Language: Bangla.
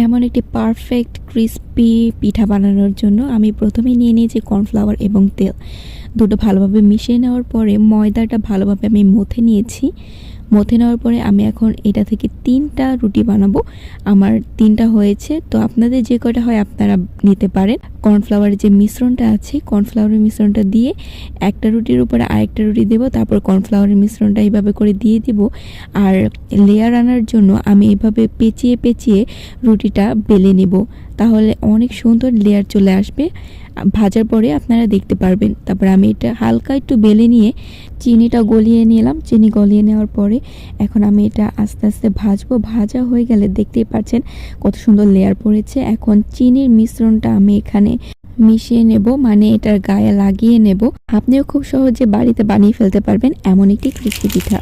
এমন একটি পারফেক্ট ক্রিস্পি পিঠা বানানোর জন্য আমি প্রথমেই নিয়ে নিয়েছি কর্নফ্লাওয়ার এবং তেল। দুটো ভালোভাবে মিশিয়ে নেওয়ার পরে ময়দাটা ভালোভাবে আমি মথে নিয়েছি। মথে নেওয়ার পরে আমি এখন এটা থেকে 3টা রুটি বানাবো। আমার 3টা হয়েছে, তো আপনাদের যে কয়টা হয় আপনারা নিতে পারেন। কর্নফ্লাওয়ারের যে মিশ্রণটা আছে, কর্নফ্লাওয়ারের মিশ্রণটা দিয়ে একটা রুটির উপরে আরেকটা রুটি দেবো, তারপর কর্নফ্লাওয়ারের মিশ্রণটা এইভাবে করে দিয়ে দিব। আর লেয়ার আনার জন্য আমি এইভাবে পেঁচিয়ে পেঁচিয়ে রুটিটা বেলে নেব, তাহলে অনেক সুন্দর লেয়ার চলে আসবে। ভাজার পরে আপনারা দেখতে পারবেন। তারপর আমি এটা হালকা একটু বেলে নিয়ে চিনিটা গলিয়ে নিলাম। চিনি গলিয়ে নেওয়ার পরে এখন আমি এটা আস্তে আস্তে ভাজবো। ভাজা হয়ে গেলে দেখতেই পাচ্ছেন কত সুন্দর লেয়ার পড়েছে। এখন চিনির মিশ্রণটা আমি এখানে মিশিয়ে নেব, মানে এটার গায়ে লাগিয়ে নেব। আপনিও খুব সহজে বাড়িতে বানিয়ে ফেলতে পারবেন এমন একটি ক্রিস্পি পিঠা।